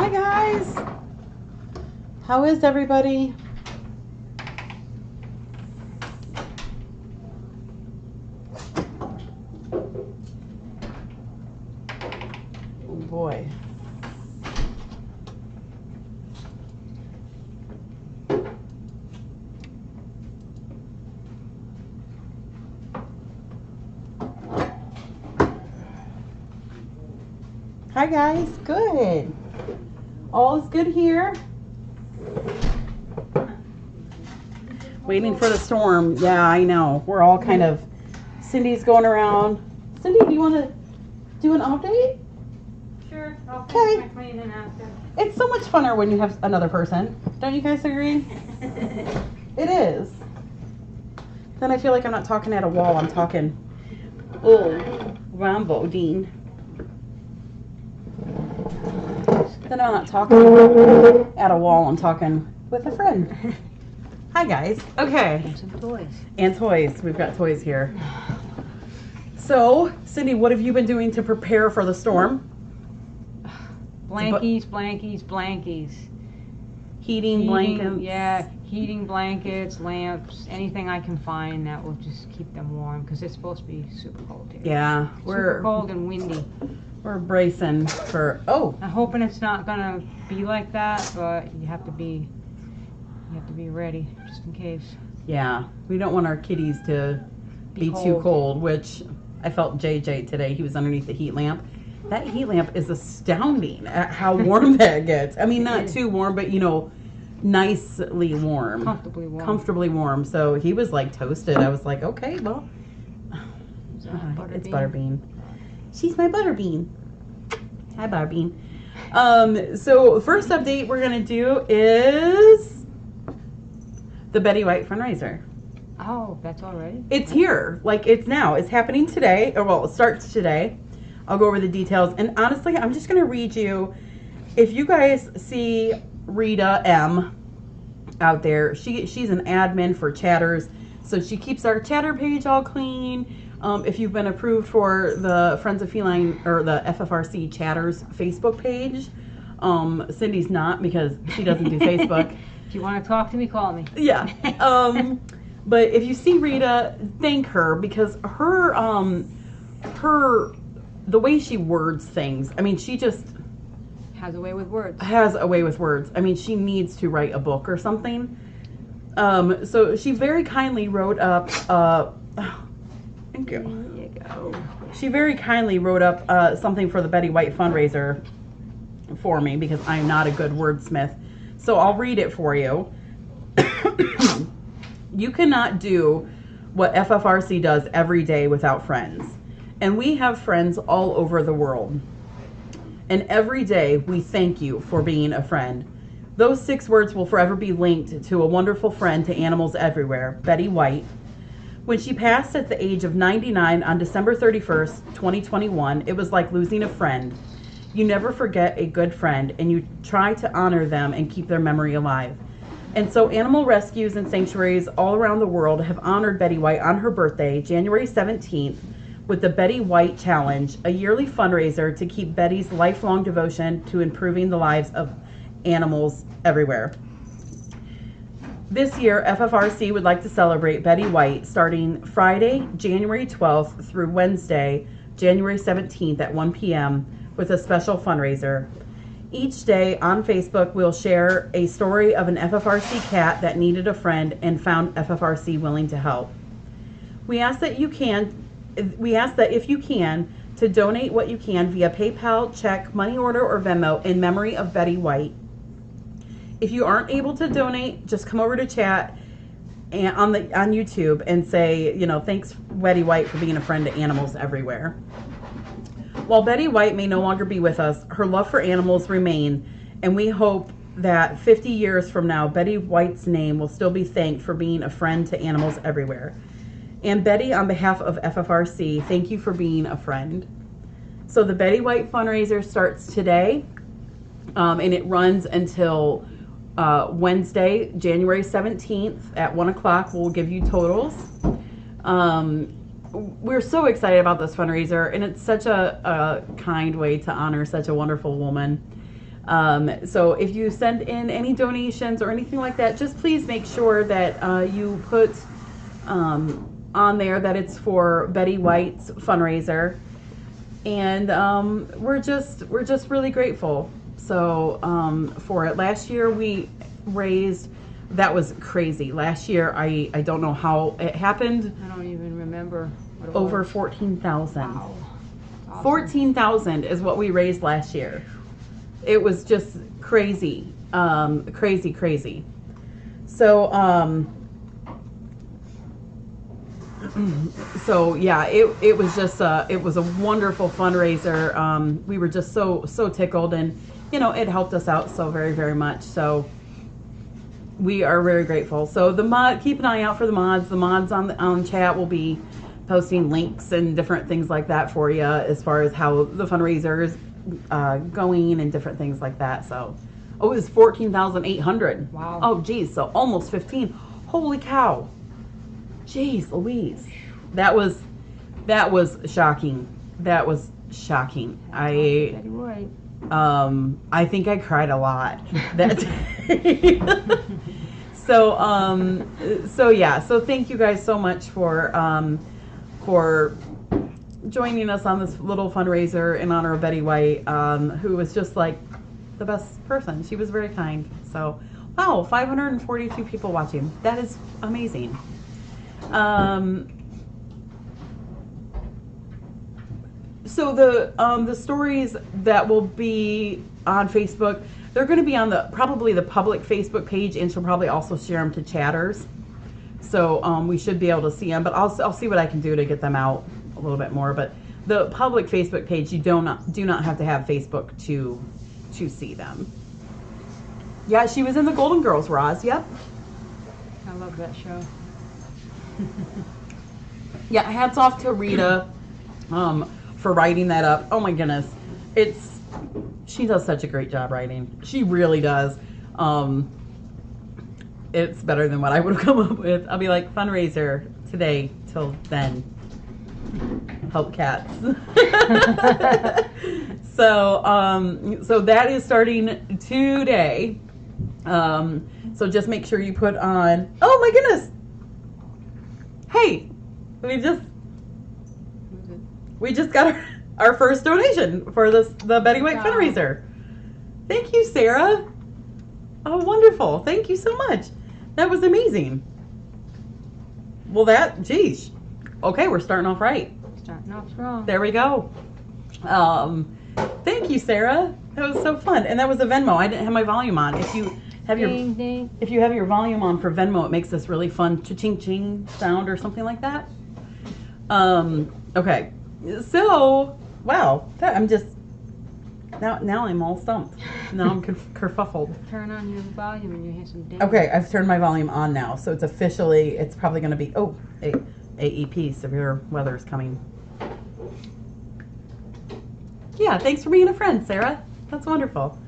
Hi guys. How is everybody? Oh boy. Hi guys. Good. All is good here. Waiting for the storm. Yeah, I know. We're all kind of... Cindy's going around. Cindy, do you want to do an update? Sure. I'll Okay. finish my cleaning after. It's so much funner when you have another person. Don't you guys agree? It is. Then I feel like I'm not talking at a wall. I'm talking... Oh, Rambo Dean. Then I'm not talking at a wall. I'm talking with a friend. Hi, guys. Okay. And some toys. And toys. We've got toys here. So, Cindy, what have you been doing to prepare for the storm? Blankies, blankies, blankies. Heating, blankets. Yeah, heating blankets, lamps, anything I can find that will just keep them warm because it's supposed to be super cold here. Yeah, Super cold and windy. we're bracing for... Oh, I'm hoping it's not gonna be like that, but you have to be ready just in case. yeah. We don't want our kitties to be too cold, which I felt JJ today. He was underneath the heat lamp. That heat lamp is astounding at how warm that gets. I mean, not too warm, but, you know, nicely warm. Comfortably warm. Comfortably warm. So he was like toasted. I was like, okay, well, it's Butterbean. She's my Butterbean. Hi, Butterbean. So first update we're going to do is the Betty White fundraiser. Oh, that's already? It's here. Like, it's now. It's happening today. Or, well, it starts today. I'll go over the details. And honestly, I'm just going to read you. If you guys see Rita M out there, she's an admin for Chatters. So she keeps our Chatter page all clean. If you've been approved for the Friends of Feline or the FFRC Chatters Facebook page, Cindy's not because she doesn't do Facebook. If you want to talk to me, call me. Yeah. But if you see Rita, thank her because her the way she words things, I mean, she just Has a way with words. has a way with words. I mean, she needs to write a book or something. So she very kindly wrote up, thank you. There you go. She very kindly wrote up something for the Betty White fundraiser for me because I'm not a good wordsmith. So I'll read it for you. You cannot do what FFRC does every day without friends. And we have friends all over the world. And every day we thank you for being a friend. Those 6 words will forever be linked to a wonderful friend to animals everywhere, Betty White. When she passed at the age of 99 on December 31st, 2021, it was like losing a friend. You never forget a good friend, and you try to honor them and keep their memory alive. And so animal rescues and sanctuaries all around the world have honored Betty White on her birthday, January 17th, with the Betty White Challenge, a yearly fundraiser to keep Betty's lifelong devotion to improving the lives of animals everywhere. This year, FFRC would like to celebrate Betty White starting Friday, January 12th through Wednesday, January 17th at 1 p.m. with a special fundraiser. Each day on Facebook, we'll share a story of an FFRC cat that needed a friend and found FFRC willing to help. We ask that if you can, to donate what you can via PayPal, check, money order, or Venmo in memory of Betty White. If you aren't able to donate, just come over to chat and on YouTube and say, you know, thanks Betty White for being a friend to animals everywhere. While Betty White may no longer be with us, her love for animals remain, and we hope that 50 years from now, Betty White's name will still be thanked for being a friend to animals everywhere. And Betty, on behalf of FFRC, thank you for being a friend. So the Betty White fundraiser starts today, and it runs until Wednesday, January 17th at 1 o'clock. We'll give you totals. We're so excited about this fundraiser, and it's such a kind way to honor such a wonderful woman. So if you send in any donations or anything like that, just please make sure that you put on there that it's for Betty White's fundraiser. And we're just really grateful. So for it, last year we raised, that was crazy. Last year I don't know how it happened. I don't even remember what it Over was. 14,000. Wow. Awesome. 14,000 is what we raised last year. It was just crazy, crazy. So so yeah, it was just it was a wonderful fundraiser. We were just so tickled, and it helped us out so very much. So we are very grateful. So keep an eye out for the mods. The mods on chat will be posting links and different things like that for you as far as how the fundraiser is going and different things like that. So it was 14,800. Wow. Oh geez, so almost 15. Holy cow. Jeez Louise. That was shocking. That was shocking. Betty White. I think I cried a lot that day. So yeah, so thank you guys so much for joining us on this little fundraiser in honor of Betty White, who was just like the best person. She was very kind. So wow, 542 people watching. That is amazing. So the stories that will be on Facebook, they're going to be on probably the public Facebook page, and she'll probably also share them to chatters. So we should be able to see them, but I'll see what I can do to get them out a little bit more. But the public Facebook page, you do not have to have Facebook to see them. Yeah, she was in the Golden Girls, Roz. Yep. I love that show. Yeah, hats off to Rita for writing that up. Oh my goodness. She does such a great job writing. She really does. It's better than what I would have come up with. I'll be like, fundraiser today till then. Help cats. So that is starting today. So just make sure you put on, oh my goodness. Hey, we just got our first donation for the Betty White fundraiser. Thank you, Sarah. Oh, wonderful. Thank you so much. That was amazing. Well, geez. Okay, we're starting off right. Starting off strong. There we go. Thank you, Sarah. That was so fun. And that was a Venmo. I didn't have my volume on. If you have your volume on for Venmo, it makes this really fun cha-ching-ching sound or something like that. Okay. So, wow. I'm just now I'm all stumped. Now I'm kerfuffled. Turn on your volume and you hear some ding. Okay, I've turned my volume on now, so it's probably going to be AEP, severe weather is coming. Yeah, thanks for being a friend, Sarah. That's wonderful.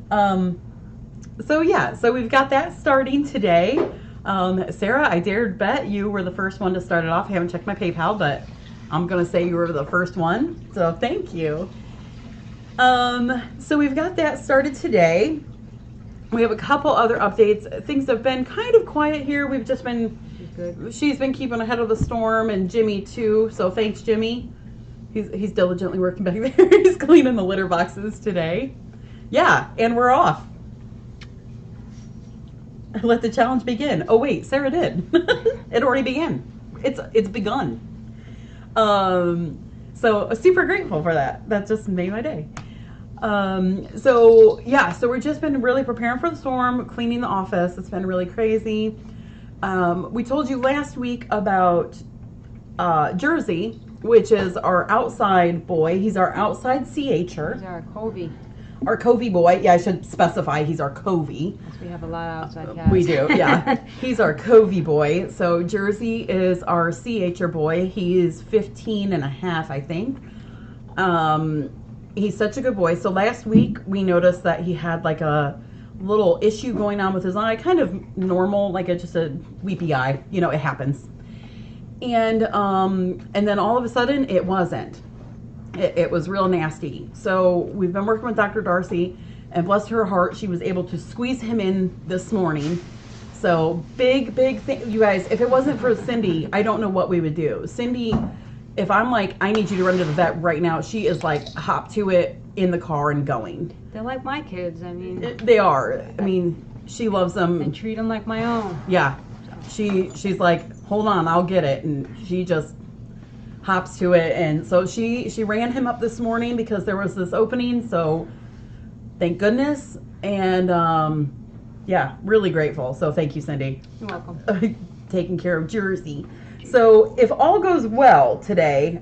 So we've got that starting today. Sarah, I dared bet you were the first one to start it off. I haven't checked my PayPal, but I'm going to say you were the first one. So thank you. So we've got that started today. We have a couple other updates. Things have been kind of quiet here. We've just been, she's been keeping ahead of the storm, and Jimmy too. So thanks, Jimmy. He's diligently working back there. He's cleaning the litter boxes today. Yeah, and we're off. Let the challenge begin. Oh wait, Sarah did. It already began. It's begun. So super grateful for that. That just made my day. So we've just been really preparing for the storm, cleaning the office. It's been really crazy. We told you last week about Jersey, which is our outside boy. He's our outside CH'er. He's our Covey. Our Covey boy. Yeah, I should specify he's our Covey. Yes, we have a lot of outside cats. We do, yeah. He's our Covey boy. So Jersey is our CH'er boy. He is 15 and a half, I think. He's such a good boy. So last week we noticed that he had like a little issue going on with his eye, kind of normal, like just a weepy eye. You know, it happens. And then all of a sudden it wasn't. It was real nasty. So we've been working with Dr. Darcy, And bless her heart, she was able to squeeze him in this morning. So big thing, you guys. If it wasn't for Cindy, I don't know what we would do. Cindy, if I'm like, I need you to run to the vet right now, she is like, hop to it in the car and going. They're like my kids. I mean, They are. I mean, she loves them. I treat them like my own. Yeah. She's like, hold on, I'll get it. And she just hops to it. And so she ran him up this morning because there was this opening. So thank goodness. And yeah, really grateful. So thank you, Cindy. You're welcome. Taking care of Jersey. So if all goes well today,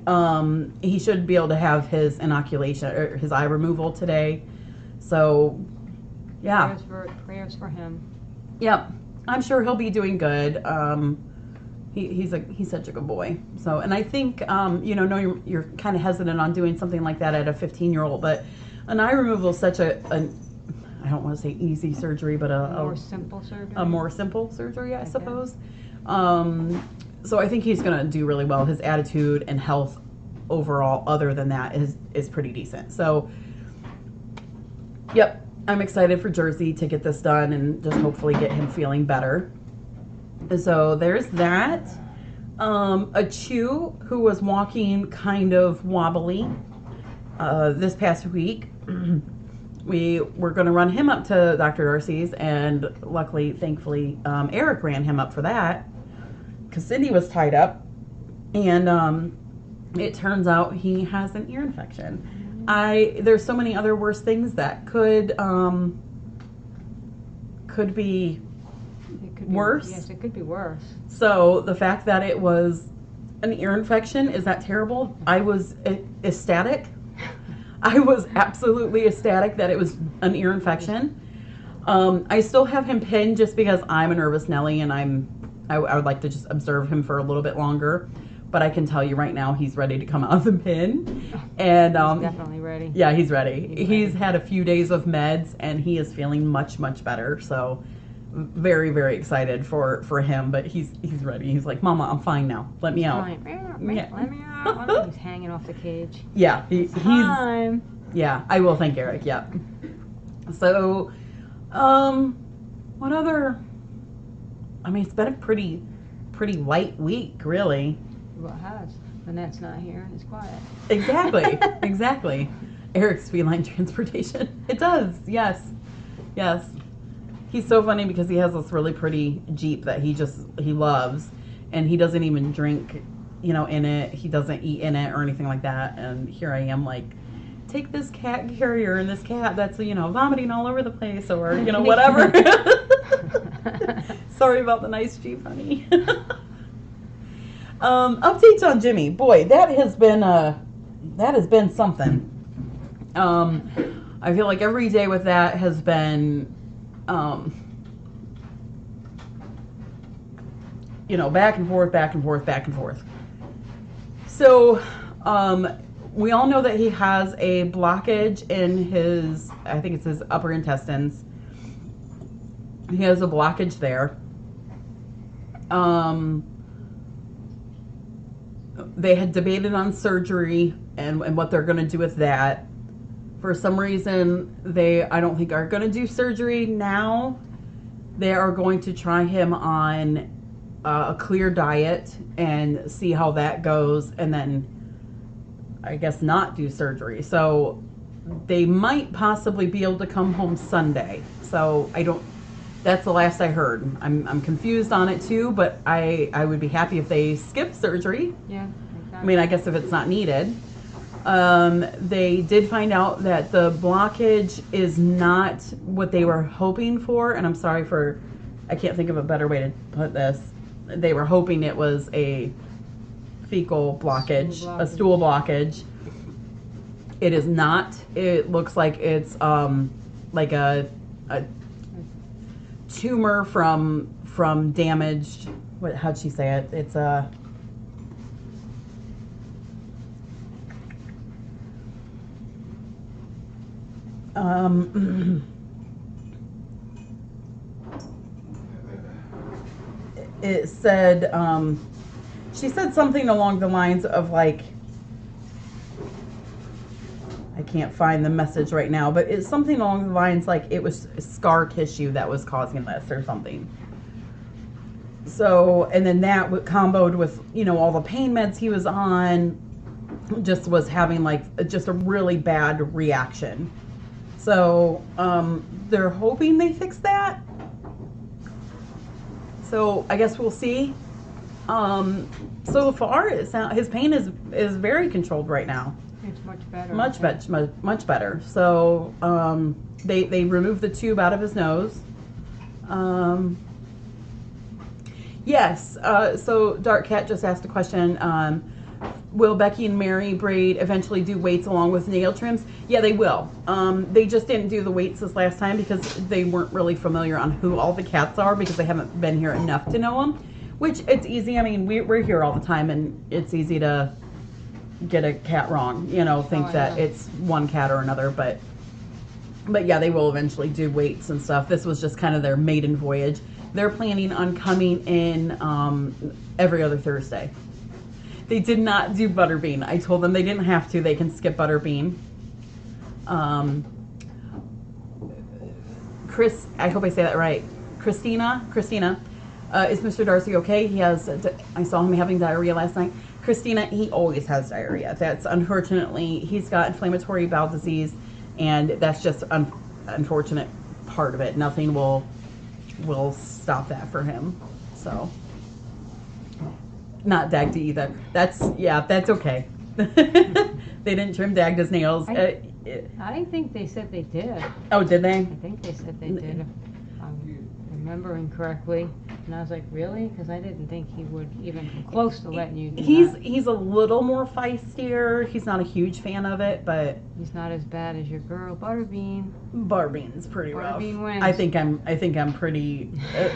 he should be able to have his inoculation or his eye removal today. So yeah. Prayers for him. Yep. I'm sure he'll be doing good. He's such a good boy. So, and I think, no, you're kind of hesitant on doing something like that at a 15-year-old, but an eye removal is such I don't want to say easy surgery, but a more simple surgery. A more simple surgery, I suppose. So I think he's going to do really well. His attitude and health overall, other than that, is pretty decent. So, yep, I'm excited for Jersey to get this done and just hopefully get him feeling better. So there's that. A Chew who was walking kind of wobbly this past week. We were going to run him up to Dr. Darcy's, and luckily, thankfully, Eric ran him up for that because Cindy was tied up, and it turns out he has an ear infection. There's so many other worse things that could be worse. Yes, it could be worse. So the fact that it was an ear infection, is that terrible? I was ecstatic. I was absolutely ecstatic that it was an ear infection. I still have him pinned just because I'm a nervous Nelly, and I would like to just observe him for a little bit longer. But I can tell you right now, he's ready to come out of the pin. And he's definitely ready. Yeah, he's ready. He's had a few days of meds, and he is feeling much, much better. So very, very excited for him. But he's ready. He's like, Mama, I'm fine now. Let me out. Yeah. Let me out. He's hanging off the cage. Yeah, he's time. Yeah, I will thank Eric. Yeah. So, what other? I mean, it's been a pretty light week, really. Well, it has. Lynette's not here. It's quiet. Exactly. Eric's feline transportation. It does. Yes. He's so funny because he has this really pretty Jeep that he loves, and he doesn't even drink, in it. He doesn't eat in it or anything like that. And here I am, like, take this cat carrier and this cat that's vomiting all over the place, or whatever. Sorry about the nice Jeep, honey. Updates on Jimmy. Boy, that has been something. I feel like every day with that has been back and forth. So, we all know that he has a blockage in his, I think it's his upper intestines. He has a blockage there. They had debated on surgery and what they're going to do with that. For some reason, I don't think are going to do surgery now. They are going to try him on a clear diet and see how that goes, and then I guess not do surgery. So they might possibly be able to come home Sunday. So that's the last I heard. I'm confused on it too, but I would be happy if they skip surgery. Yeah, exactly. I mean, I guess if it's not needed. They did find out that the blockage is not what they were hoping for, and I'm sorry I can't think of a better way to put this. They were hoping it was a fecal blockage, a stool blockage. It is not. It looks like it's like a tumor from damaged. How'd she say it? It's a. It said, she said something along the lines of, like, I can't find the message right now, but it's something along the lines like it was scar tissue that was causing this or something. So, and then that comboed with, you know, all the pain meds he was on, just was having like just a really bad reaction. So they're hoping they fix that. So I guess we'll see. So far, his pain is very controlled right now. It's much better. Much better. So they removed the tube out of his nose. Yes. So Dark Cat just asked a question. Will Becky and Mary Braid eventually do weights along with nail trims? Yeah, they will. They just didn't do the weights this last time because they weren't really familiar on who all the cats are because they haven't been here enough to know them. Which it's easy. I mean, we're here all the time, and it's easy to get a cat wrong. You know, think that it's one cat or another. But yeah, they will eventually do weights and stuff. This was just kind of their maiden voyage. They're planning on coming in every other Thursday. They did not do Butterbean. I told them they didn't have to. They can skip Butterbean. Chris, I hope I say that right. Christina, is Mr. Darcy okay? I saw him having diarrhea last night. Christina, he always has diarrhea. That's unfortunately, he's got inflammatory bowel disease, and that's just unfortunate part of it. Nothing will stop that for him. So. Not Dagda either. That's okay. They didn't trim Dagda's nails. I think they said they did. Oh, did they? I think they said they did, if I'm remembering correctly. And I was like, really? Because I didn't think he would even come close to letting you do that. He's a little more feistier. He's not a huge fan of it, but he's not as bad as your girl Butterbean. Butterbean's pretty rough. Butterbean wins. I think I'm pretty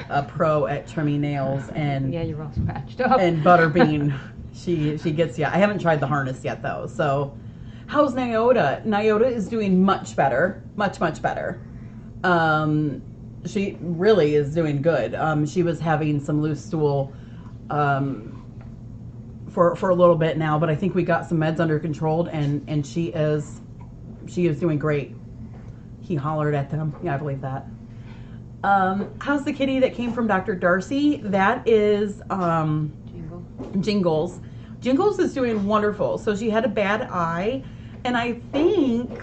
a pro at trimming nails, and yeah, you're all scratched up. And Butterbean, she gets you. I haven't tried the harness yet though. So, how's Nyota? Nyota is doing much better, much better. She really is doing good. She was having some loose stool for a little bit now, but I think we got some meds under control, and she is doing great. He hollered at them. Yeah, I believe that. How's the kitty that came from Dr. Darcy? That is Jingles. Jingles is doing wonderful. So she had a bad eye, and I think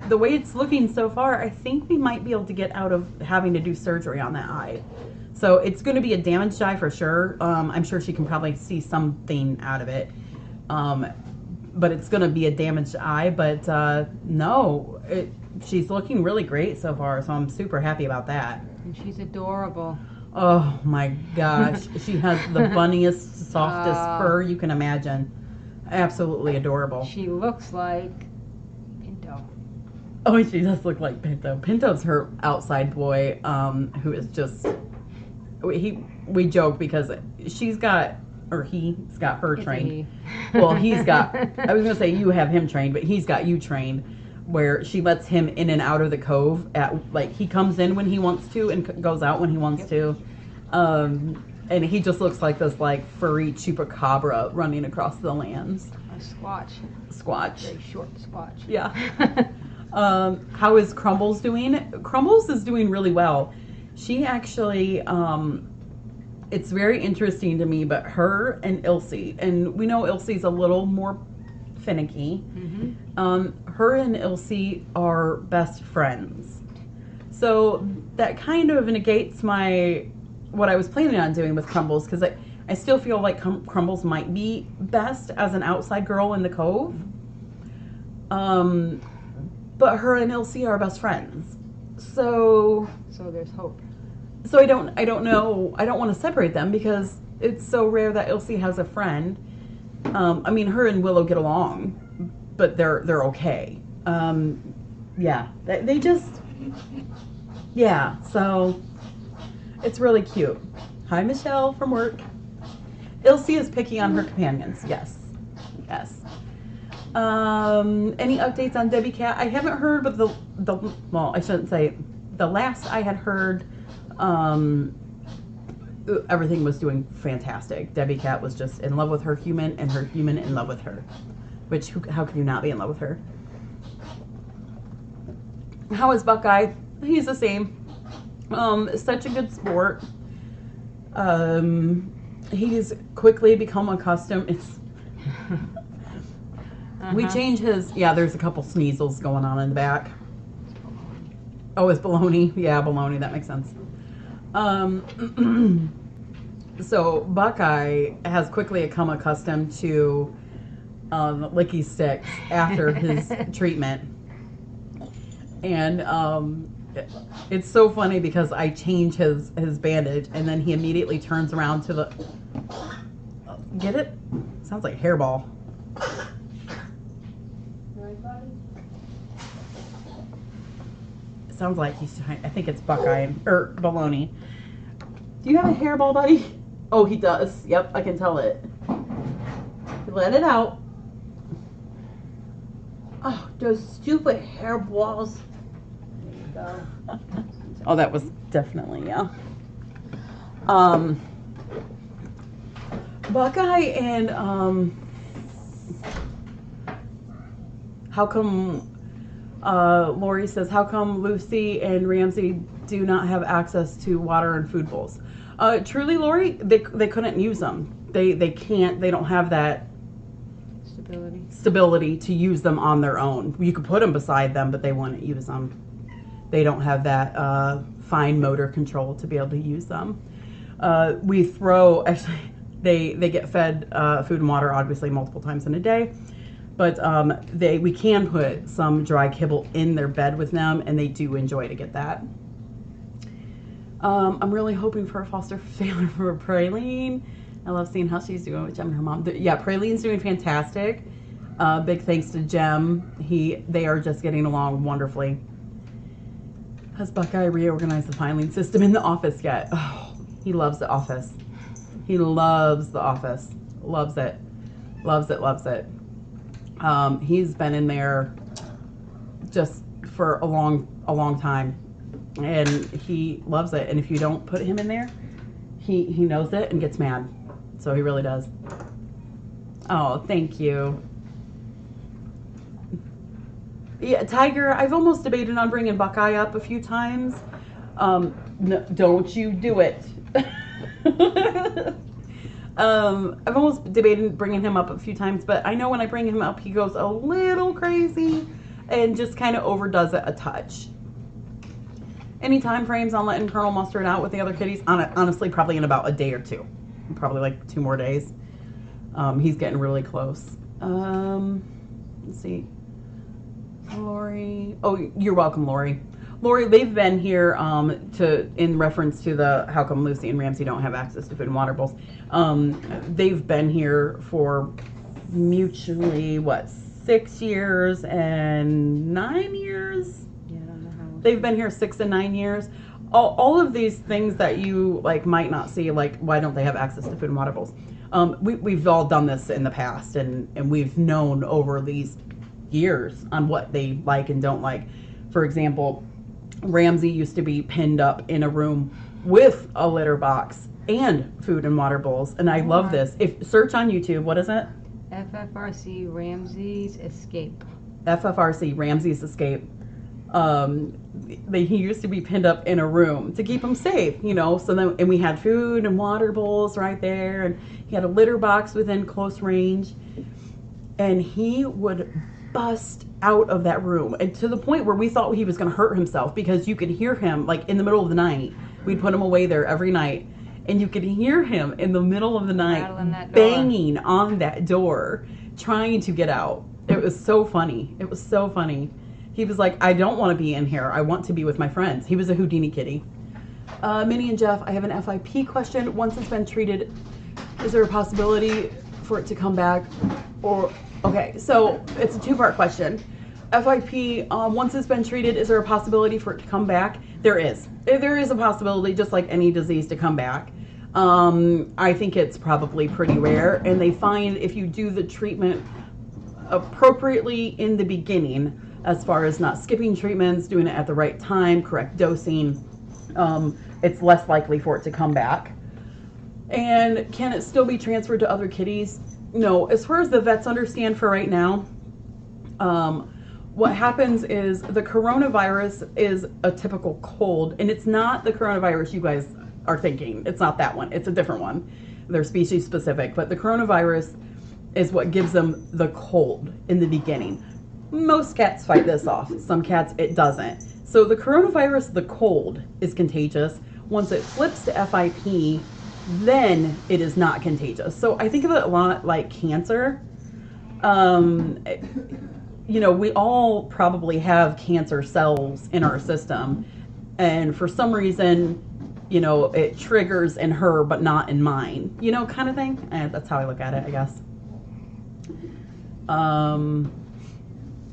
the way it's looking so far, I think we might be able to get out of having to do surgery on that eye. So it's going to be a damaged eye for sure. I'm sure she can probably see something out of it. But it's going to be a damaged eye. But no, she's looking really great so far. So I'm super happy about that. And she's adorable. Oh my gosh. She has the bunniest, softest fur you can imagine. Absolutely adorable. She looks like Pinto. Oh, she does look like Pinto. Pinto's her outside boy, who is just, we joke because he's got her trained. Well, he's got, I was going to say you have him trained, but he's got you trained, where she lets him in and out of the cove he comes in when he wants to and goes out when he wants to. And he just looks like this furry chupacabra running across the lands. A squatch. Very short squatch. Yeah. How is Crumbles doing? Crumbles is doing really well. She actually, it's very interesting to me, but her and Ilse, and we know Ilse's a little more finicky. Mm-hmm. Her and Ilse are best friends. So that kind of negates what I was planning on doing with Crumbles, because I still feel like Crumbles might be best as an outside girl in the cove. But her and Ilse are best friends. So there's hope. So I don't know. I don't want to separate them because it's so rare that Ilse has a friend. I mean, her and Willow get along, but they're okay. Yeah, they just, yeah. So it's really cute. Hi, Michelle from work. Ilse is picky on her companions. Yes. Any updates on Debbie Cat? I haven't heard, but well, I shouldn't say. The last I had heard, everything was doing fantastic. Debbie Cat was just in love with her human, and her human in love with her. Which, how can you not be in love with her? How is Buckeye? He's the same. Such a good sport. He's quickly become accustomed. We changed his, there's a couple sneezels going on in the back. Oh, it's baloney. Yeah, baloney. That makes sense. So Buckeye has quickly become accustomed to licky sticks after his treatment. And it's so funny because I change his bandage and then he immediately turns around to the... Get it? Sounds like a hairball. It sounds like he's trying... I think it's Buckeye or baloney. Do you have a hairball, buddy? Oh, he does. Yep, I can tell it. Let it out. Oh, those stupid hairballs. There you go. Oh, that was definitely, yeah. Buckeye and, how come, Lori says, how come Lucy and Ramsey do not have access to water and food bowls? Truly, Lori, they couldn't use them. They can't, they don't have that stability to use them on their own. You could put them beside them, but they wouldn't use them. They don't have that fine motor control to be able to use them. We throw, actually, they get fed food and water obviously multiple times in a day, but we can put some dry kibble in their bed with them, and they do enjoy to get that. I'm really hoping for a foster family for Praline. I love seeing how she's doing with Jem and her mom. Yeah, Praline's doing fantastic. Big thanks to Jem. They are just getting along wonderfully. Has Buckeye reorganized the filing system in the office yet? Oh, he loves the office. He loves the office. Loves it. Loves it, loves it. He's been in there just for a long time. And he loves it. And if you don't put him in there, he knows it and gets mad. So he really does. Oh, thank you. Yeah, Tiger, I've almost debated on bringing Buckeye up a few times. No, don't you do it. I've almost debated bringing him up a few times, but I know when I bring him up, he goes a little crazy and just kind of overdoes it a touch. Any time frames on letting Colonel muster it out with the other kitties? Honestly, probably in about a day or two. Probably like 2 more days. He's getting really close. Let's see. Lori. Oh, you're welcome, Lori. Lori, they've been here in reference to the how come Lucy and Ramsey don't have access to food and water bowls. They've been here for mutually, 6 years and 9 years? Yeah, I don't know how. They've been here 6 and 9 years. All of these things that you might not see, why don't they have access to food and water bowls? We've all done this in the past, and we've known over these years on what they like and don't like. For example, Ramsey used to be pinned up in a room with a litter box and food and water bowls, and I love this. If search on YouTube, what is it? FFRC Ramsey's Escape. FFRC Ramsey's Escape. He used to be pinned up in a room to keep him safe, so then, and we had food and water bowls right there, and he had a litter box within close range, and he would bust out of that room, and to the point where we thought he was going to hurt himself, because you could hear him in the middle of the night. We'd put him away there every night, and you could hear him in the middle of the night banging on that door trying to get out. It was so funny. It was so funny. He was like, I don't want to be in here. I want to be with my friends. He was a Houdini kitty. Minnie and Jeff, I have an FIP question. Once it's been treated, is there a possibility for it to come back? Okay, so it's a 2-part question. FIP, once it's been treated, is there a possibility for it to come back? There is. There is a possibility, just like any disease, to come back. I think it's probably pretty rare, and they find if you do the treatment appropriately in the beginning, as far as not skipping treatments, doing it at the right time, correct dosing, it's less likely for it to come back. And can it still be transferred to other kitties? No. As far as the vets understand for right now, what happens is the coronavirus is a typical cold, and it's not the coronavirus you guys are thinking. It's not that one. It's a different one. They're species specific, but the coronavirus is what gives them the cold in the beginning. Most cats fight this off. Some cats, it doesn't. So the coronavirus, the cold, is contagious. Once it flips to FIP, then it is not contagious. So I think of it a lot like cancer. You know, we all probably have cancer cells in our system, and for some reason, you know, it triggers in her but not in mine, you know, kind of thing. And that's how I look at it, I guess.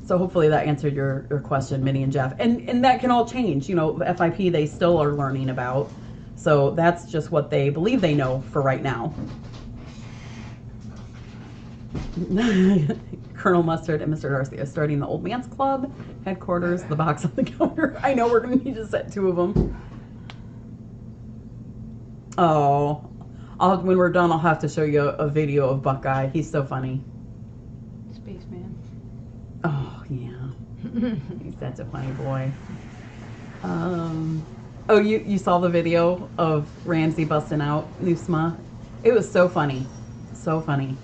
So hopefully that answered your question, Minnie and Jeff. And that can all change. You know, FIP they still are learning about. So that's just what they believe they know for right now. Colonel Mustard and Mr. Darcy are starting the Old Man's Club headquarters, the box on the counter. I know we're going to need to set 2 of them. Oh, when we're done, I'll have to show you a video of Buckeye. He's so funny. Spaceman. Oh, yeah. He's such a funny boy. Oh, you saw the video of Ramsey busting out Nusma? It was so funny. So funny.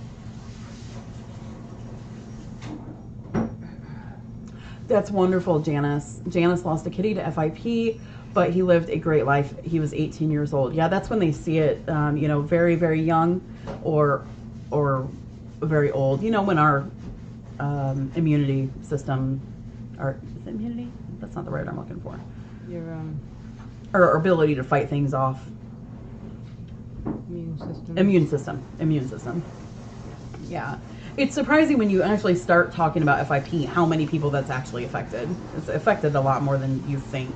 That's wonderful, Janice. Janice lost a kitty to FIP, but he lived a great life. He was 18 years old. Yeah, that's when they see it, you know, very, very young or very old. You know, when our immunity system, or is it immunity? That's not the word I'm looking for. Your Or our ability to fight things off. immune system. Immune system. Yeah. It's surprising when you actually start talking about FIP, how many people that's actually affected. It's affected a lot more than you think,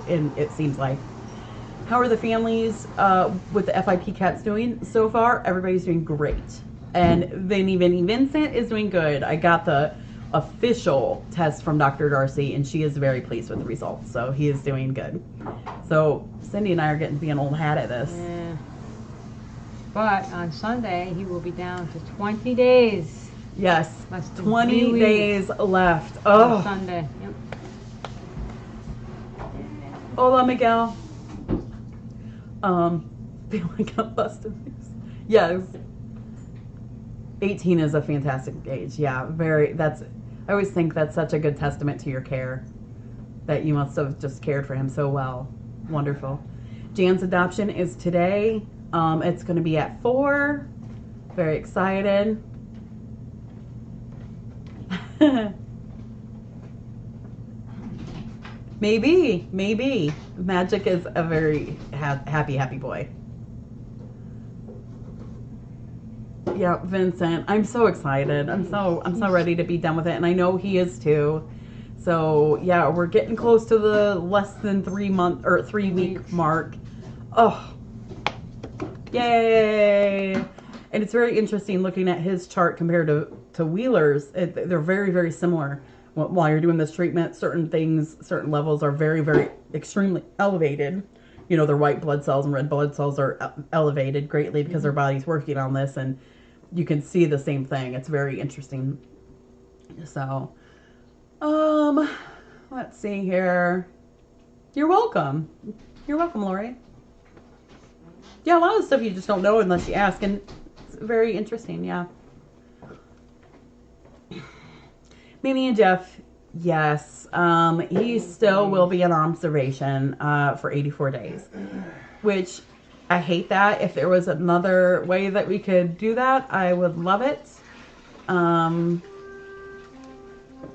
and it seems like. How are the families with the FIP cats doing so far? Everybody's doing great. And Vinny Vincent is doing good. I got the official test from Dr. Darcy, and she is very pleased with the results. So he is doing good. So Cindy and I are getting to be an old hat at this. Yeah. But on Sunday, he will be down to 20 days. Yes, Less than 20 3 days left. On Oh, Sunday. Yep. hola, Miguel. Feel like I'm busted. Yes. 18 is a fantastic age. Yeah, I always think that's such a good testament to your care, that you must have just cared for him so well. Wonderful. Jan's adoption is today. It's going to be at 4. Very excited. Maybe. Magic is a very happy boy. Yeah, Vincent, I'm so excited. I'm so ready to be done with it, and I know he is too. So yeah, we're getting close to the less than 3 week mark. Oh, yay! And it's very interesting looking at his chart compared to Wheeler's. They're very, very similar. While you're doing this treatment, certain levels are very, very extremely elevated. You know, their white blood cells and red blood cells are elevated greatly because their body's working on this, and you can see the same thing. It's very interesting. So, let's see here. You're welcome. You're welcome, Lori. Yeah, a lot of stuff you just don't know unless you ask, and it's very interesting, yeah. Mimi and Jeff, yes, he still will be in observation for 84 days, which I hate that. If there was another way that we could do that, I would love it.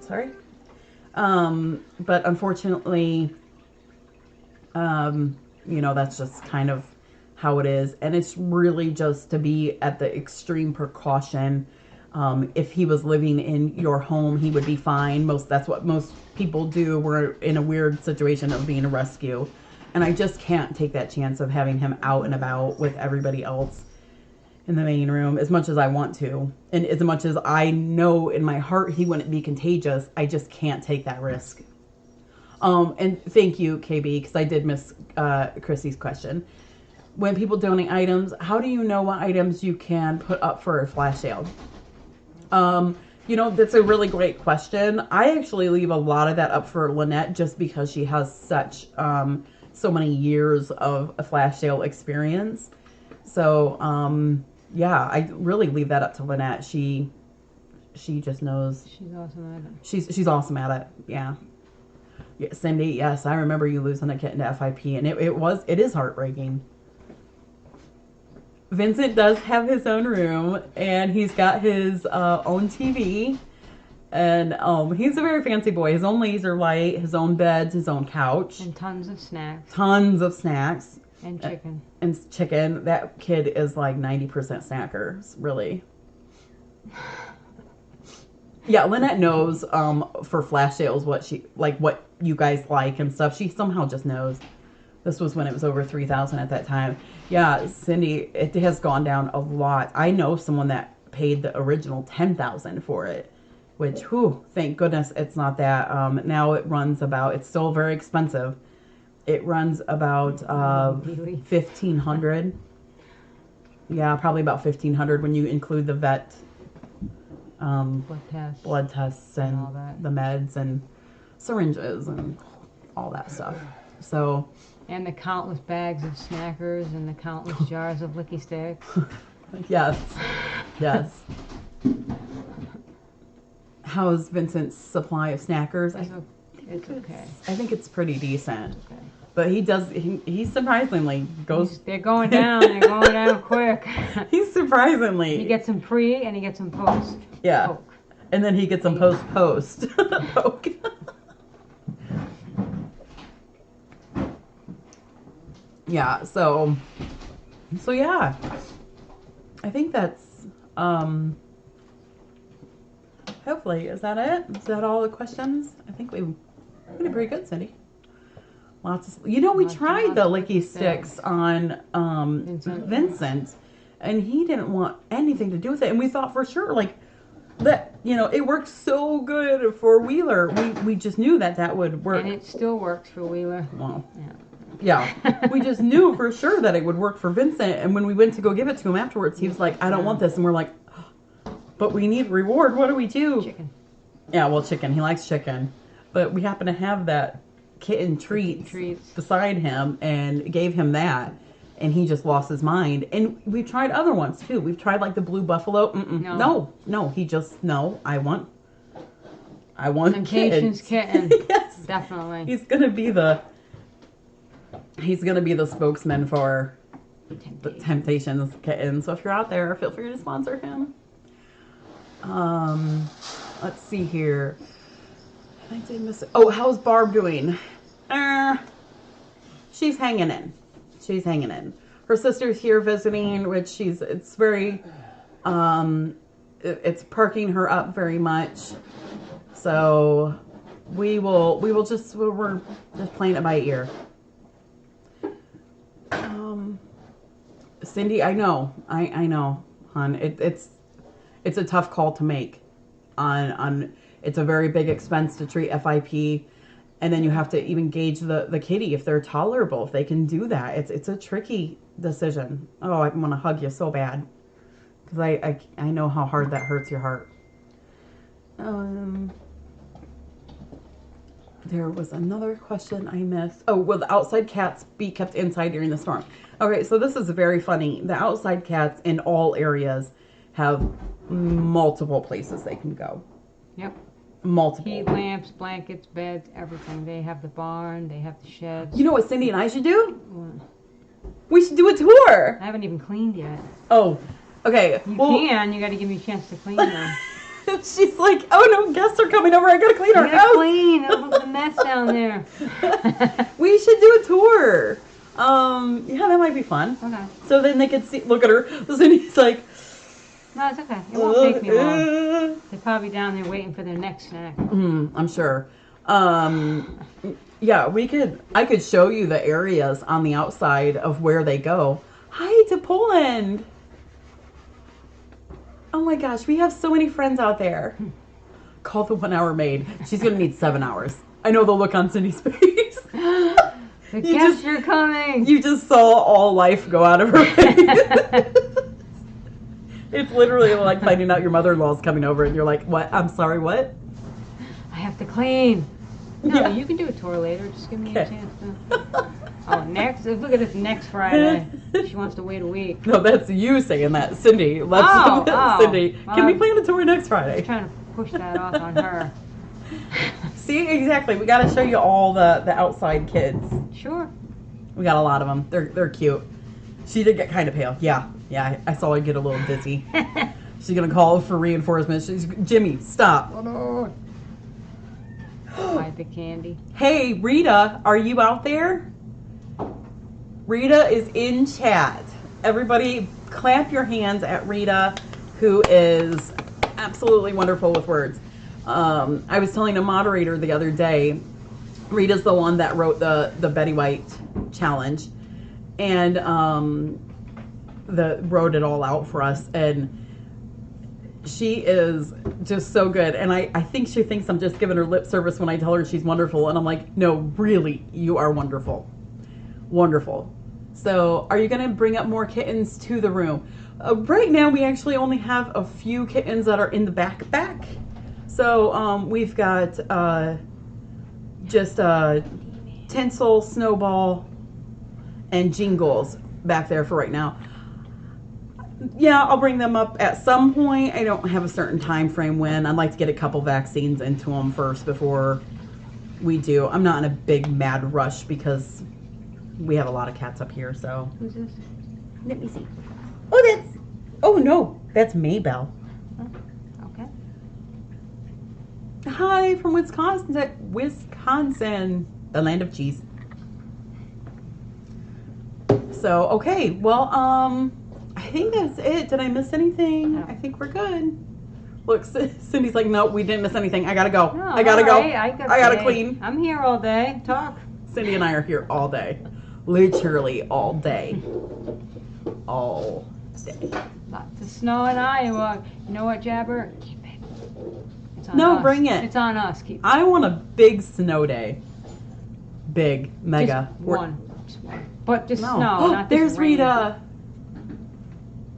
Sorry. But unfortunately, you know, that's just kind of how it is. And it's really just to be at the extreme precaution. If he was living in your home, he would be fine. That's what most people do. We're in a weird situation of being a rescue. And I just can't take that chance of having him out and about with everybody else in the main room as much as I want to. And as much as I know in my heart he wouldn't be contagious, I just can't take that risk. And thank you, KB, because I did miss Chrissy's question. When people donate items, how do you know what items you can put up for a flash sale? That's a really great question. I actually leave a lot of that up for Lynette just because she has such so many years of a flash sale experience. So yeah, I really leave that up to Lynette. She just knows. She's awesome at it. She's awesome at it. Yeah. Yeah, Cindy, yes, I remember you losing a kitten to FIP, and it is heartbreaking. Vincent does have his own room, and he's got his own TV, and he's a very fancy boy. His own laser light, his own beds, his own couch, and tons of snacks. Tons of snacks. And chicken. And chicken. That kid is like 90% snackers, really. Yeah, Lynette knows for flash sales what you guys like and stuff. She somehow just knows. This was when it was over 3,000 at that time. Yeah, Cindy, it has gone down a lot. I know someone that paid the original 10,000 for it, which, whew, thank goodness it's not that. Now it runs about, it's still very expensive. It runs about 1,500. Yeah, probably about 1,500 when you include the vet blood tests and all that. The meds and syringes and all that stuff. So, and the countless bags of snackers and the countless jars of licky sticks. Yes. How's Vincent's supply of snackers? It's okay. I think it's pretty decent. It's okay. But he surprisingly goes. They're going down. They're going down quick. He's surprisingly. He gets them pre and he gets them post. Yeah. Poke. And then he gets them post. Poke. Yeah. So yeah. I think that's. Hopefully, is that it? Is that all the questions? I think we did pretty good, Cindy. Lots of, we tried the licky sticks on Vincent, and he didn't want anything to do with it. And we thought for sure, that it worked so good for Wheeler. We just knew that would work. And it still works for Wheeler. Well, yeah. We just knew for sure that it would work for Vincent. And when we went to go give it to him afterwards, he was like, "I don't want this," and we're like, "But we need reward. What do we do?" Chicken. Yeah, well, chicken. He likes chicken, but we happen to have that kitten treats beside him and gave him that, and he just lost his mind. And we've tried other ones too. We've tried like the blue buffalo. No, he just I want Temptations kitten. Yes, definitely. He's gonna be the spokesman for the Temptations kitten. So if you're out there, feel free to sponsor him. Let's see here. I did miss it. Oh, how's Barb doing? She's hanging in. Her sister's here visiting, which it's very, it's perking her up very much. So we're just playing it by ear. Cindy, I know, hon. It's a tough call to make on it's a very big expense to treat FIP, and then you have to even gauge the kitty if they're tolerable, if they can do that. It's a tricky decision. Oh, I want to hug you so bad because I know how hard that hurts your heart. There was another question I missed. Oh, will the outside cats be kept inside during the storm? Okay, so this is very funny. The outside cats in all areas have multiple places they can go. Yep. Multiple. Heat lamps, blankets, beds, everything. They have the barn, they have the sheds. You know what Cindy and I should do? What? We should do a tour. I haven't even cleaned yet. Oh, okay. You can. You got to give me a chance to clean them. She's like, oh no, guests are coming over. I got to clean our house. Clean. Look at the mess down there. We should do a tour. Yeah, that might be fun. Okay. So then they could see. Look at her. Cindy's like. No, it's okay. It won't take me long. They're probably down there waiting for their next snack. I'm sure. Yeah, I could show you the areas on the outside of where they go. Hi to Poland. Oh my gosh, we have so many friends out there. Call the 1 hour maid. She's going to need 7 hours. I know the look on Cindy's face. The guests are coming. You just saw all life go out of her face. It's literally like finding out your mother-in-law's coming over and you're like, what? I'm sorry, what? I have to clean. No, Yeah. you can do a tour later. Just give me a Okay. chance to. Oh, look at this next Friday. She wants to wait a week. No, that's you saying that, Cindy. Let's Oh. Cindy. Well, Can we plan a tour next Friday? I'm trying to push that off on her. See, exactly. We got to show you all the outside kids. Sure. We got a lot of them. They're cute. She did get kind of pale. Yeah. I saw her get a little dizzy. She's gonna call for reinforcements. She's Jimmy, stop. Oh no. Hide the candy. Hey, Rita, are you out there? Rita is in chat. Everybody, clap your hands at Rita, who is absolutely wonderful with words. I was telling a moderator the other day, Rita's the one that wrote the Betty White challenge, and wrote it all out for us, and she is just so good. And I think she thinks I'm just giving her lip service when I tell her she's wonderful, and I'm like, no, really, you are wonderful. Wonderful. So are you going to bring up more kittens to the room? Right now we actually only have a few kittens that are in the back. So we've got just Tinsel, Snowball, and Jingles back there for right now. Yeah, I'll bring them up at some point. I don't have a certain time frame when. I'd like to get a couple vaccines into them first before we do. I'm not in a big mad rush because we have a lot of cats up here, so. Who's this? Let me see. Oh no, that's Maybell. Okay. Hi from Wisconsin, the land of cheese. So, okay, well, I think that's it. Did I miss anything? No. I think we're good. Look, Cindy's like, no, we didn't miss anything. I gotta go. No, I gotta go. right. I gotta clean. I'm here all day. Talk. Cindy and I are here all day. Literally all day. All day. Lots of snow in Iowa. You know what, Jabber? Keep it. It's on No, us. bring it. It's on us. Keep it. I want a big snow day. Big, mega. Just one. Just one. But just No. snow, not There's just rain. Rita.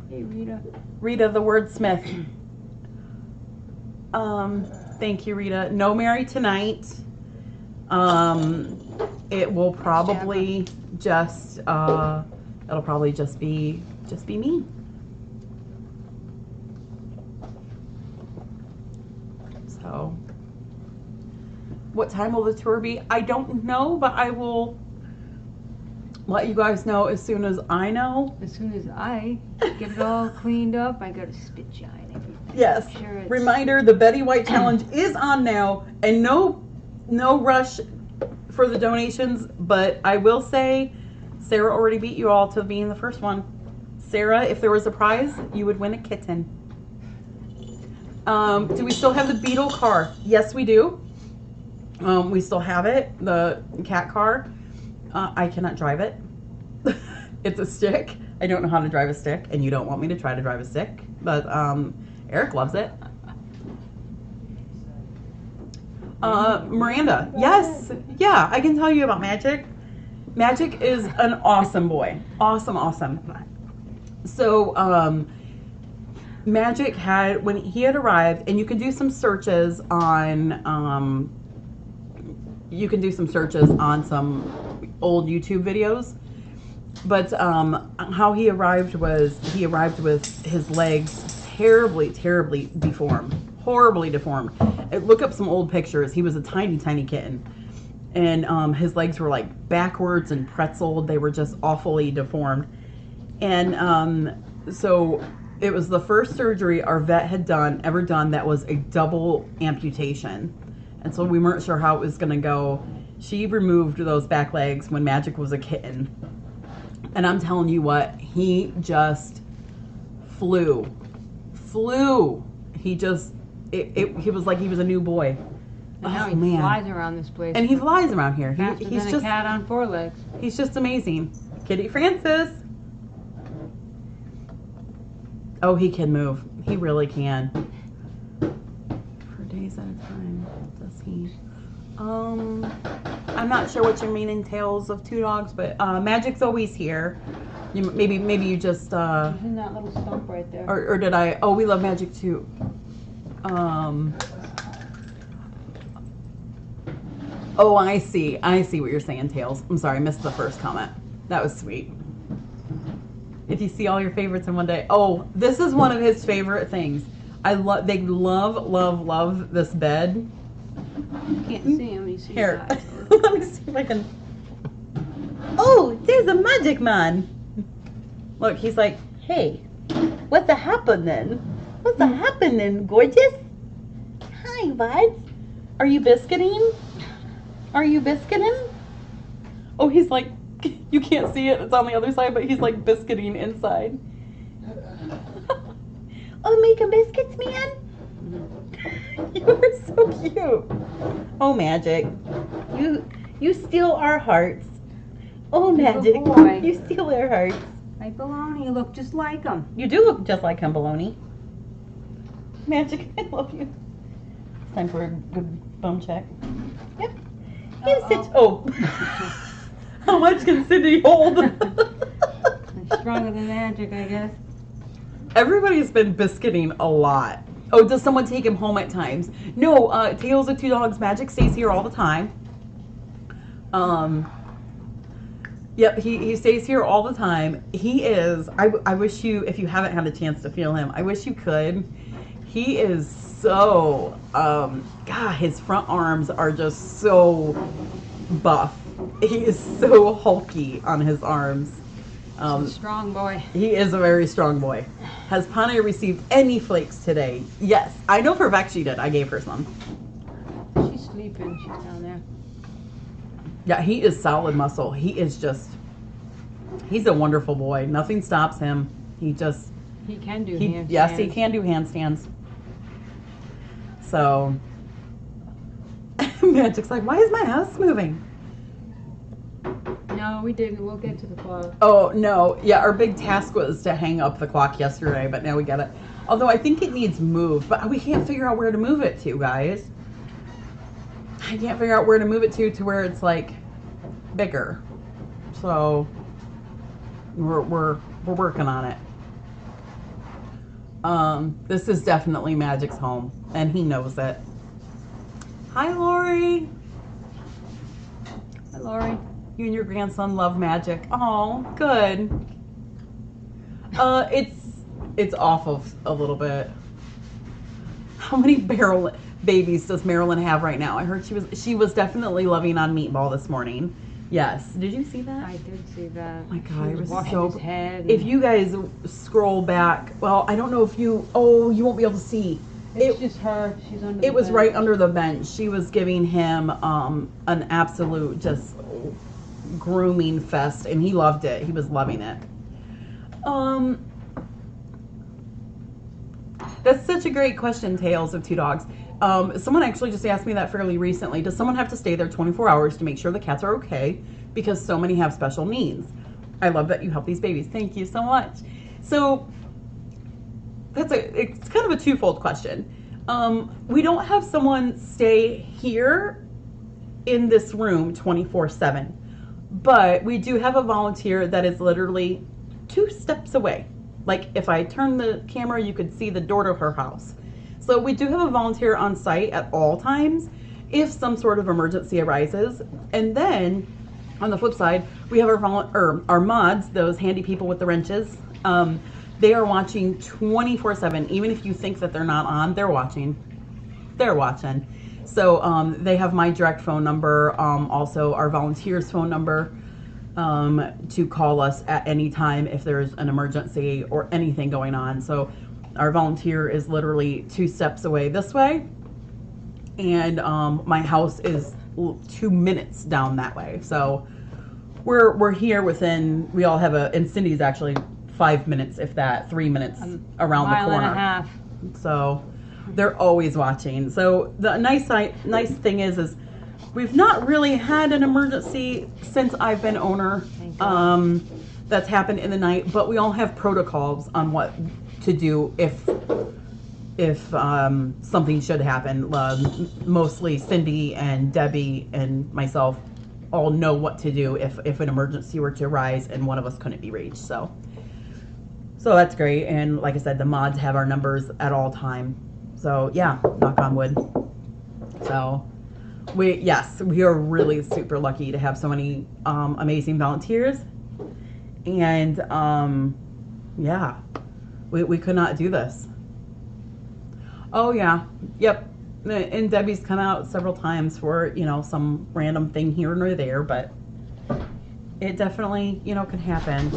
Hey, Rita. Rita, the wordsmith. Thank you, Rita. No Mary tonight. It will probably just it'll probably just be me. So, what time will the tour be? I don't know, but I will let you guys know as soon as I know. As soon as I get it all cleaned up, I go to spit shine everything. Yes. Sure it's- Reminder, the Betty White challenge is on now, and no rush for the donations, but I will say Sarah already beat you all to being the first one. Sarah, if there was a prize, you would win a kitten. Do we still have the Beetle car? Yes, we do. We still have it, the cat car. I cannot drive it. It's a stick. I don't know how to drive a stick, and you don't want me to try to drive a stick, but Eric loves it. Miranda, yes. Yeah, I can tell you about Magic. Magic is an awesome boy. Awesome. So, Magic had, when he had arrived, and you can do some searches on, some old YouTube videos, but how he arrived was, he arrived with his legs terribly deformed. Horribly deformed. Look up some old pictures. He was a tiny kitten, and his legs were like backwards and pretzeled. They were just awfully deformed, and so it was the first surgery our vet had ever done that was a double amputation, and so we weren't sure how it was going to go. She removed those back legs when Magic was a kitten, and I'm telling you what, he just flew. He just he was like he was a new boy. And now he flies around this place. And he flies around here. Faster He's than just a cat on four legs. He's just amazing. Kitty Francis. Oh, he can move. He really can. For days at a time, does he? I'm not sure what your meaning entails of two dogs, but Magic's always here. Maybe you just He's in that little stump right there. or did I? Oh, we love magic too. Oh, I see what you're saying, Tails. I'm sorry, I missed the first comment. That was sweet. If you see all your favorites in one day. Oh, this is one of his favorite things. They love this bed. You can't see him. You see Here. his eyes. Let me see if I can. Oh, there's a magic man. Look, he's like, hey, what's a happening? What's a happening, gorgeous? Hi, bud. Are you biscuiting? Are you biscuiting? Oh, he's like, you can't see it. It's on the other side, but he's like biscuiting inside. Oh, making biscuits, man? You are so cute. Oh, Magic. You steal our hearts. Oh, Magic. Good boy. You steal our hearts. Right, Baloney, you look just like him. You do look just like him, Baloney. Magic, I love you. It's time for a good bum check. Yep. You sit. Oh. How much can Cindy hold? Stronger than Magic, I guess. Everybody's been biscuiting a lot. Oh, does someone take him home at times? No, Tales of Two Dogs Magic stays here all the time. Yep, he stays here all the time. He is, I wish you, if you haven't had a chance to feel him, I wish you could. He is so, God, his front arms are just so buff. He is so hulky on his arms. Strong boy. He is a very strong boy. Has Pontiac received any flakes today? Yes. I know for a fact she did. I gave her some. She's sleeping. She's down there. Yeah, he is solid muscle. He is just, he's a wonderful boy. Nothing stops him. He can do handstands. Yes, he can do handstands. So, Magic's like, why is my house moving? No, we didn't. We'll get to the clock. Oh, no. Yeah, our big task was to hang up the clock yesterday, but now we got it. Although I think it needs moved, but we can't figure out where to move it to, guys. I can't figure out where to move it to where it's like bigger. So we're working on it. This is definitely Magic's home, and he knows it. Hi, Lori. Hi, Lori. You and your grandson love Magic. Oh, good. It's off of a little bit. How many babies does Marilyn have right now? I heard she was definitely loving on Meatball this morning. Yes. Did you see that? I did see that. Oh my God, She was washing his head. If you guys scroll back, well, I don't know if you won't be able to see. It's just her. She's under. It was bench. Right under the bench. She was giving him an absolute just grooming fest, and he loved it. He was loving it. That's such a great question, Tales of Two Dogs. Someone actually just asked me that fairly recently. Does someone have to stay there 24 hours to make sure the cats are okay? Because so many have special needs. I love that you help these babies. Thank you so much. So it's kind of a twofold question. We don't have someone stay here in this room 24/7, but we do have a volunteer that is literally 2 steps away. Like if I turn the camera, you could see the door to her house. So we do have a volunteer on site at all times if some sort of emergency arises. And then on the flip side, we have our mods, those handy people with the wrenches. They are watching 24/7. Even if you think that they're not on, they're watching. They're watching. So they have my direct phone number, also our volunteers' phone number, to call us at any time if there's an emergency or anything going on. So our volunteer is literally 2 steps away this way, and my house is 2 minutes down that way. So we're here within, we all have and Cindy's actually 5 minutes, if that, 3 minutes around the corner. Mile and a half. So they're always watching. So the nice thing is we've not really had an emergency since I've been owner. That's happened in the night, but we all have protocols on what to do if something should happen. Mostly Cindy and Debbie and myself all know what to do if an emergency were to arise and one of us couldn't be reached. So that's great. And like I said, the mods have our numbers at all time. So yeah, knock on wood. So we are really super lucky to have so many amazing volunteers. And yeah, we could not do this. Oh yeah, yep. And Debbie's come out several times for, some random thing here or there, but it definitely, can happen.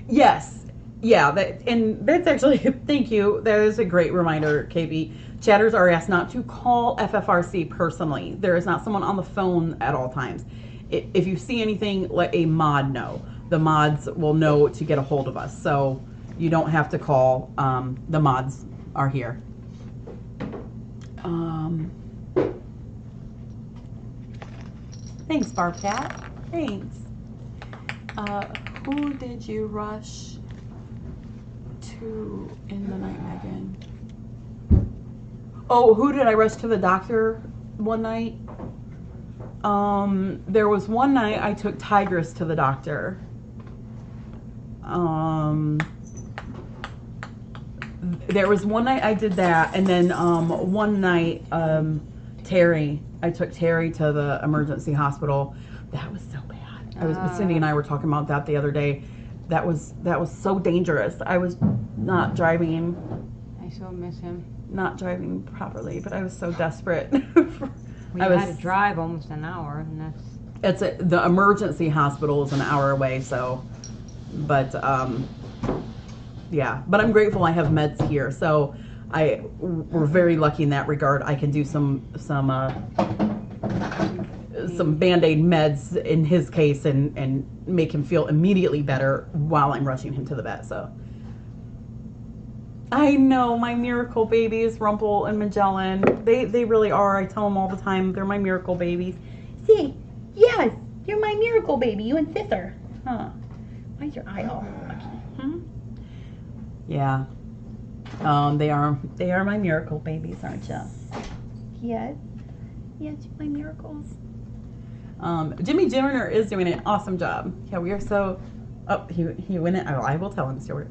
Yes. Yeah, that's actually, thank you. That is a great reminder, KB. Chatters are asked not to call FFRC personally. There is not someone on the phone at all times. If you see anything, let a mod know. The mods will know to get a hold of us. So you don't have to call. The mods are here. Thanks, Barbcat. Thanks. Who did you rush to in the night, Megan? Oh, who did I rush to the doctor one night? There was one night I took Tigress to the doctor. There was one night I did that, and then one night I took Terry to the emergency hospital. That was so bad. Cindy and I were talking about that the other day. That was so dangerous. I was not driving. I so miss him. Not driving properly, but I was so desperate. We had to drive almost an hour, and the emergency hospital is an hour away. So, but yeah. But I'm grateful I have meds here. So we're very lucky in that regard. I can do some Band-Aid meds in his case and make him feel immediately better while I'm rushing him to the vet. So I know my miracle babies, Rumple and Magellan. They really are. I tell them all the time they're my miracle babies. See, yes, you're my miracle baby. You and Sister. Huh? Why's your eye all lucky? Yeah. They are my miracle babies, aren't you? Yes. Yes, you're my miracles. Jimmy Jimmer is doing an awesome job. Yeah, we are so. Oh, he went it. Oh, I will tell him, Stuart.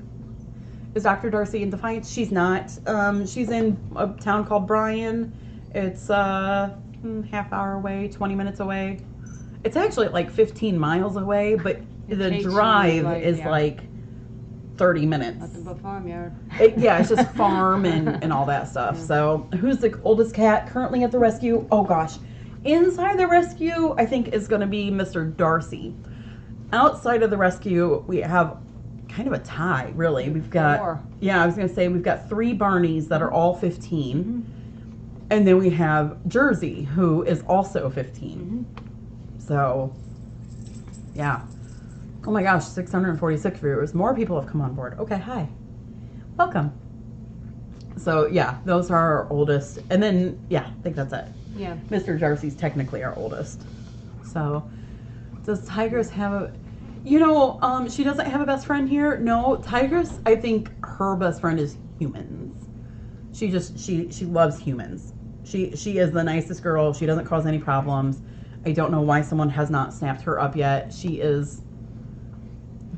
Is Dr. Darcy in Defiance? She's not. She's in a town called Bryan. It's half hour away, 20 minutes away. It's actually like 15 miles away, but the drive is like 30 minutes. Nothing but farmyard. Yeah, it's just farm and all that stuff. So who's the oldest cat currently at the rescue? Oh gosh. Inside the rescue, I think is going to be Mr. Darcy. Outside of the rescue, we have kind of a tie, really. We've got, I was going to say, we've got 3 Barneys that are all 15. Mm-hmm. And then we have Jersey, who is also 15. Mm-hmm. So, yeah. Oh my gosh, 646 viewers. More people have come on board. Okay, hi. Welcome. So, yeah, those are our oldest. And then, yeah, I think that's it. Yeah. Mr. Darcy's technically our oldest. So, does Tigress have she doesn't have a best friend here. No, Tigress, I think her best friend is humans. She loves humans. She is the nicest girl. She doesn't cause any problems. I don't know why someone has not snapped her up yet. She is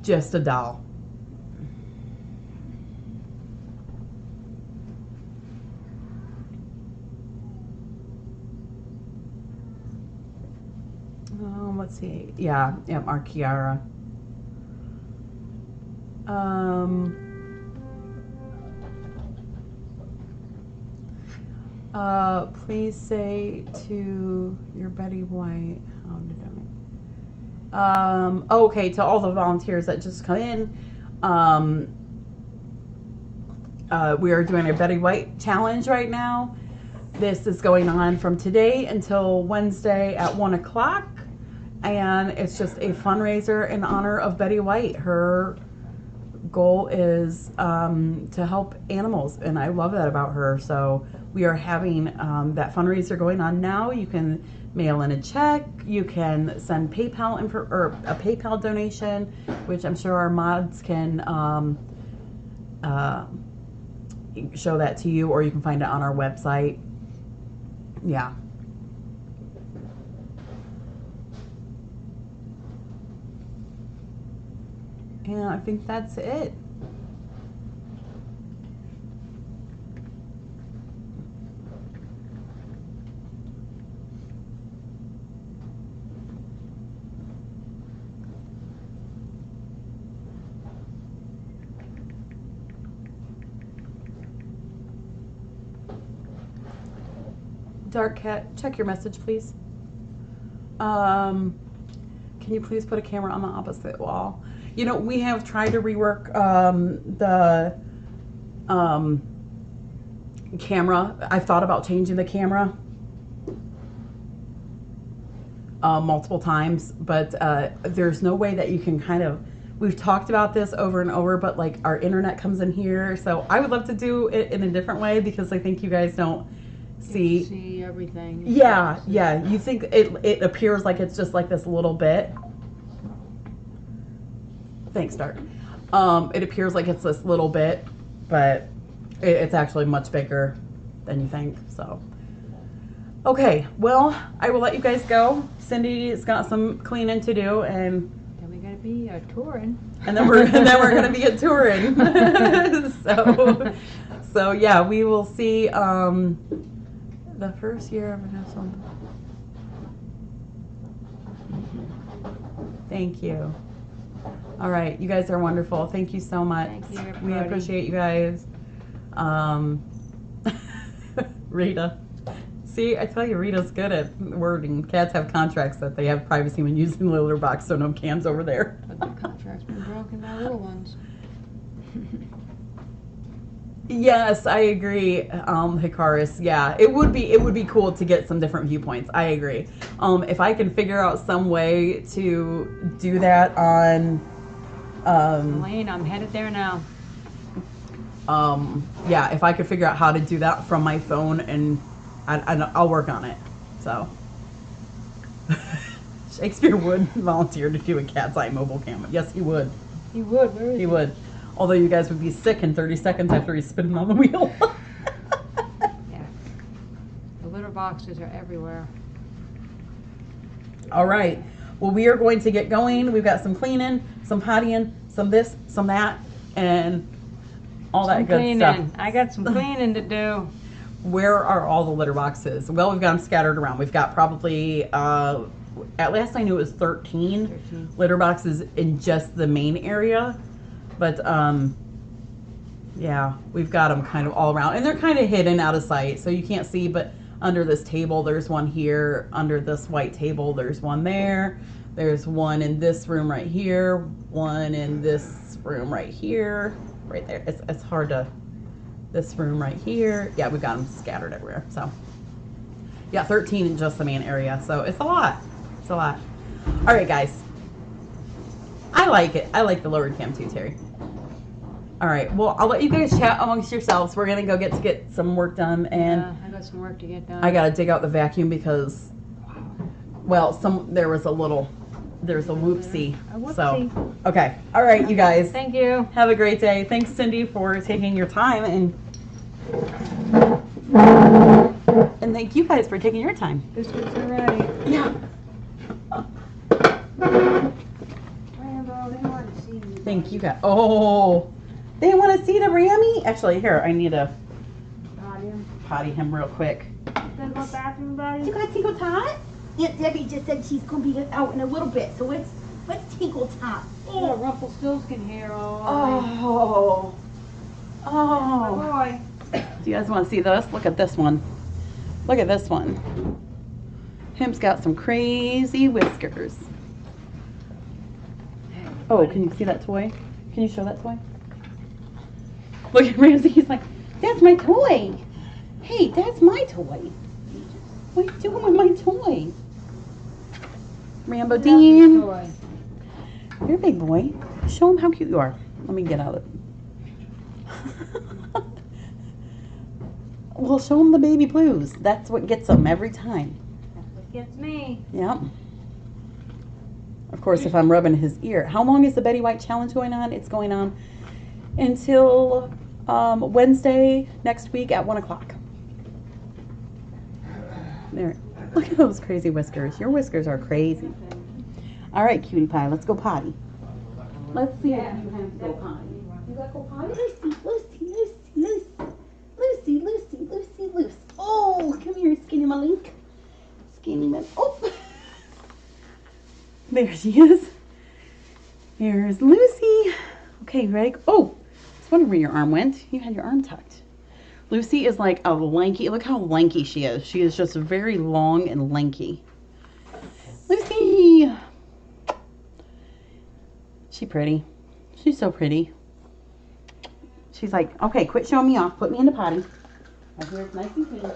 just a doll. Let's see. Yeah, our Kiara. Please say to your Betty White. Okay, to all the volunteers that just come in. We are doing a Betty White challenge right now. This is going on from today until Wednesday at 1 o'clock. And it's just a fundraiser in honor of Betty White. Her goal is to help animals, and I love that about her. So we are having that fundraiser going on now. You can mail in a check. You can send PayPal or a PayPal donation, which I'm sure our mods can show that to you, or you can find it on our website. Yeah. And I think that's it. Dark Cat, check your message, please. Can you please put a camera on the opposite wall? You know, we have tried to rework the camera. I've thought about changing the camera multiple times, but there's no way that you can kind of, we've talked about this over and over, but like our internet comes in here. So I would love to do it in a different way because I think you guys don't see everything. Yeah, yeah. You think it appears like it's just like this little bit. Thanks, Dark. It appears like it's this little bit, but it's actually much bigger than you think. So, okay. Well, I will let you guys go. Cindy's got some cleaning to do, and then we gotta be touring. And then we're gonna be touring. so yeah, we will see. The first year of an Thank you. All right, you guys are wonderful. Thank you so much. Thank you, everybody. We appreciate you guys. Rita. See, I tell you, Rita's good at wording. Cats have contracts that they have privacy when using the litter box, so no cams over there. But the contract's been broken by little ones. Yes, I agree, Hikaris. Yeah, it would be cool to get some different viewpoints. I agree. If I can figure out some way to do that on, Elaine, I'm headed there now. yeah, if I could figure out how to do that from my phone, and I'll work on it. So, Shakespeare would volunteer to do a cat's eye mobile camera. Yes, he would. He would. Where is He would. Although you guys would be sick in 30 seconds after he's spinning on the wheel. Yeah. The litter boxes are everywhere. All right. Well, we are going to get going. We've got some cleaning, some pottying, some this, some that, and all that good Cleaning. stuff. I got some cleaning to do. Where are all the litter boxes? Well, we've got them scattered around. We've got probably, at last I knew it was 13 litter boxes in just the main area. But, yeah, we've got them kind of all around. And they're kind of hidden out of sight, so you can't see. But under this table, there's one here. Under this white table, there's one there. There's one in this room right here. One in this room right here. Right there. It's hard to... This room right here. Yeah, we've got them scattered everywhere. So, yeah, 13 in just the main area. So, it's a lot. It's a lot. All right, guys. I like it. I like the lowered cam too, Terry. All right. Well, I'll let you guys chat amongst yourselves. We're going to go get some work done. And yeah, I got some work to get done. I got to dig out the vacuum because, well, there's a whoopsie. A whoopsie. So, okay. All right, you guys. Thank you. Have a great day. Thanks, Cindy, for taking your time. And thank you guys for taking your time. Biscuits are ready. Yeah. Rambo, they want to see you. Thank you guys. Oh, they want to see the Rammy? Actually, here, I need to potty him real quick. Gonna go bathroom, buddy? You got Tinkle Tot? Aunt Debbie just said she's going to be out in a little bit, so let's Tinkle Tot. Oh, Rumpelstiltskin here. Oh. Oh. My boy. Do you guys want to see this? Look at this one. Look at this one. Him's got some crazy whiskers. Oh, can you see that toy? Can you show that toy? Look at Ramsey. He's like, that's my toy. Hey, that's my toy. What are you doing with my toy? Rambo Dean. You're a big boy. Show him how cute you are. Let me get out of it. Well, show him the baby blues. That's what gets them every time. That's what gets me. Yep. Of course, if I'm rubbing his ear. How long is the Betty White challenge going on? It's going on until Wednesday next week at 1 o'clock. There. Look at those crazy whiskers. Your whiskers are crazy. All right, cutie pie, let's go potty. Let's see if you have to go potty. You got to go potty? Lucy. Oh, come here, skinny malink. Skinny man. Oh, there she is. There's Lucy. Okay, ready? Oh, I was wondering where your arm went. You had your arm tucked. Lucy is like a lanky, look how lanky she is. She is just very long and lanky. Lucy! She pretty. She's so pretty. She's like, okay, quit showing me off. Put me in the potty. Right here, it's nice and clean.